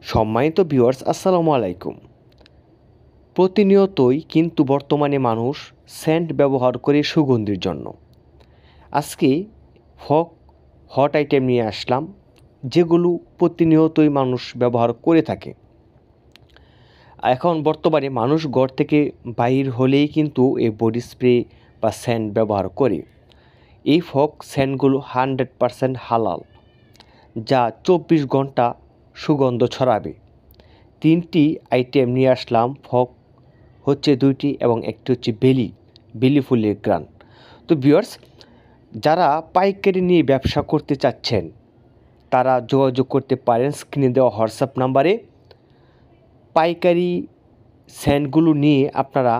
সম্মানিত ভিউয়ার্স, আসসালামু আলাইকুম। প্রতিনিয়তই কিন্তু বর্তমানে মানুষ সেন্ট ব্যবহার করে সুগন্ধির জন্য। আজকে ফগ হট আইটেম নিয়ে আসলাম, যেগুলো প্রতিনিয়তই মানুষ ব্যবহার করে থাকে। এখন বর্তমানে মানুষ ঘর থেকে বাইর হলেই কিন্তু এই বডি স্প্রে বা সেন্ট ব্যবহার করে। এই ফগ সেন্টগুলো 100% হালাল, যা 24 ঘন্টা সুগন্ধ ছড়াবে। 3টি আইটেম নিয়ে আসলাম। ফগ হচ্ছে 2টি এবং একটি হচ্ছে বেলি ফুলের ঘ্রাণ। তো ভিউয়ার্স, যারা পাইকারি নিয়ে ব্যবসা করতে চাচ্ছেন তারা যোগাযোগ করতে পারেন স্ক্রিনে দেওয়া হোয়াটসঅ্যাপ নাম্বারে। পাইকারি সেন্টগুলো নিয়ে আপনারা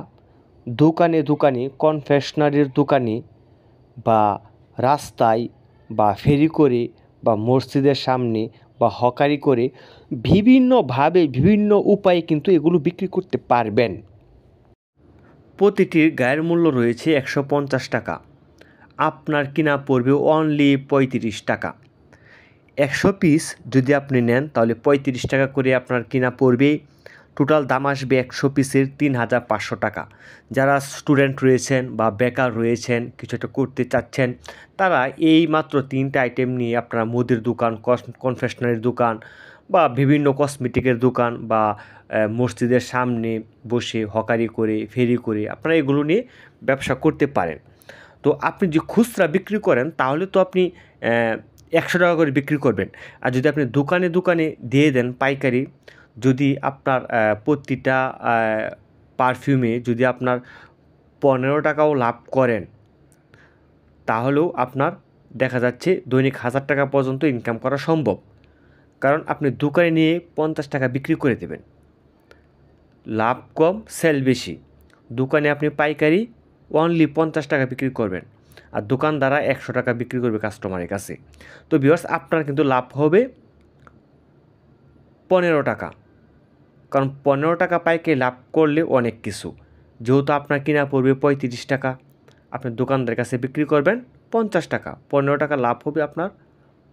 দোকানে দোকানে, কনফেকশনারির দোকানে বা রাস্তায় বা ফেরি করে বা মসজিদের সামনে বা হকারি করে বিভিন্নভাবে বিভিন্ন উপায়ে কিন্তু এগুলো বিক্রি করতে পারবেন। প্রতিটির গায়ের মূল্য রয়েছে 150 টাকা। আপনার কিনা পড়বে অনলি 35 টাকা। 100 পিস যদি আপনি নেন তাহলে 35 টাকা করে আপনার কিনা পড়বে। টোটাল দাম আসবে 100 পিসের 3500 টাকা। যারা স্টুডেন্ট রয়েছেন বা বেকার রয়েছেন, কিছু একটা করতে চাচ্ছেন, তারা এই মাত্র 3টা আইটেম নিয়ে আপনারা মুদির দোকান, কনফেকশনারির দোকান বা বিভিন্ন কসমেটিকের দোকান বা মসজিদের সামনে বসে হকারি করে, ফেরি করে আপনারা এগুলো নিয়ে ব্যবসা করতে পারেন। তো আপনি যে খুচরা বিক্রি করেন তাহলে তো আপনি 100 টাকা করে বিক্রি করবেন। আর যদি আপনি দোকানে দোকানে দিয়ে দেন পাইকারি, যদি আপনার প্রতিটা পারফিউমে যদি আপনার 15 টাকাও লাভ করেন, তাহলেও আপনার দেখা যাচ্ছে দৈনিক 1000 টাকা পর্যন্ত ইনকাম করা সম্ভব। কারণ আপনি দোকানে নিয়ে 50 টাকা বিক্রি করে দেবেন। লাভ কম, সেল বেশি। দোকানে আপনি পাইকারি অনলি 50 টাকা বিক্রি করবেন, আর দোকানদাররা 100 টাকা বিক্রি করবে কাস্টমারের কাছে। তো ভিউয়ার্স, আপনার কিন্তু লাভ হবে 15 টাকা। কারণ 15 টাকা পাইকারি লাভ করলে অনেক কিছু। যেহেতু আপনার কিনা পড়বে 35 টাকা, আপনি দোকানদারের কাছে বিক্রি করবেন 50 টাকা। 15 টাকা লাভ হবে আপনার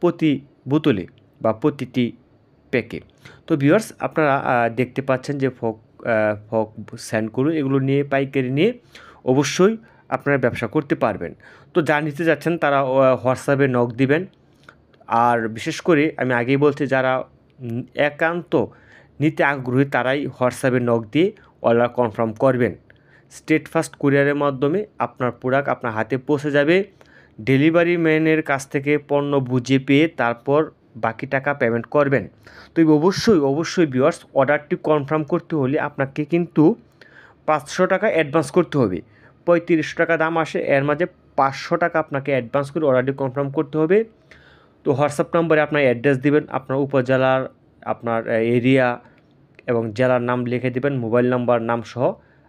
প্রতি বোতলে বা প্রতিটি প্যাকে। তো ভিউয়ার্স, আপনারা দেখতে পাচ্ছেন যে ফগ স্যান্ডগুলো এগুলো নিয়ে পাইকারি নিয়ে অবশ্যই আপনারা ব্যবসা করতে পারবেন। তো যা নিতে যাচ্ছেন তারা হোয়াটসঅ্যাপে নক দিবেন। আর বিশেষ করে আমি আগেই বলছি, যারা একান্ত নিতে আগ্রহী তারাই হোয়াটসঅ্যাপে নক দিয়ে অর্ডার কনফার্ম করবেন। স্টেট ফাস্ট কুরিয়ারের মাধ্যমে আপনার প্রোডাক্ট আপনার হাতে পৌঁছে যাবে। ডেলিভারি ম্যানের কাছ থেকে পণ্য বুঝে পেয়ে তারপর বাকি টাকা পেমেন্ট করবেন। তো অবশ্যই ভিউয়ার্স, অর্ডারটি কনফার্ম করতে হলে আপনাকে কিন্তু 500 টাকা অ্যাডভান্স করতে হবে। 3500 টাকা দাম আসে, এর মাঝে 500 টাকা আপনাকে অ্যাডভান্স করে অর্ডারটি কনফার্ম করতে হবে। তো হোয়াটসঅ্যাপ নম্বরে আপনার অ্যাড্রেস দিবেন, আপনার উপজেলার, আপনার এরিয়া এবং জেলার নাম লিখে দেবেন, মোবাইল নাম্বার, নাম সহ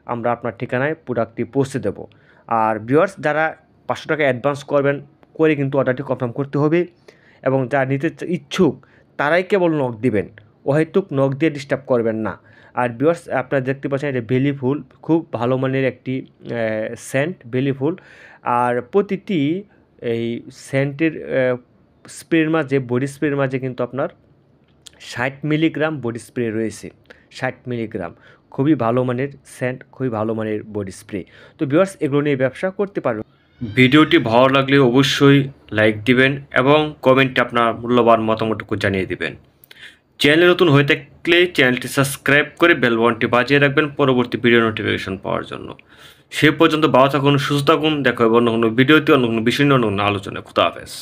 আমরা আপনার ঠিকানায় প্রোডাক্টটি পৌঁছে দেব। আর ভিউয়ার্স, যারা 500 টাকা অ্যাডভান্স করবেন করে কিন্তু অর্ডারটি কনফার্ম করতে হবে, এবং যারা নিতে ইচ্ছুক তারাই কেবল নক দিবেন, অহেতুক নক দিয়ে ডিস্টার্ব করবেন না। আর ভিউয়ার্স, আপনারা দেখতে পাচ্ছেন এটা বেলি ফুল, খুব ভালো মানের একটি সেন্ট বেলি ফুল। আর প্রতিটি এই সেন্টের স্প্রের মাঝে, বডি স্প্রের মাঝে কিন্তু আপনার 60 মিলিগ্রাম বডি স্প্রে রয়েছে। 60 মিলিগ্রাম, খুবই ভালো মানের সেন্ট, খুবই ভালো মানের বডি স্প্রে। তো ভিউয়ার্স, এগুলো নিয়ে ব্যবসা করতে পারবেন। ভিডিওটি ভালো লাগলে অবশ্যই লাইক দিবেন এবং কমেন্টে আপনার মূল্যবান মতামতটুকু জানিয়ে দিবেন। চ্যানেলে নতুন হয়ে থাকলে চ্যানেলটি সাবস্ক্রাইব করে বেল বাটনটি বাজিয়ে রাখবেন পরবর্তী ভিডিও নোটিফিকেশন পাওয়ার জন্য। সে পর্যন্ত ভালো থাকুন, সুস্থ থাকুন। দেখা হবে অন্য কোনো ভিডিওতে, অন্য কোনো বিষয় নিয়ে, অন্য কোনো আলোচনায়। খুদা হাফেজ।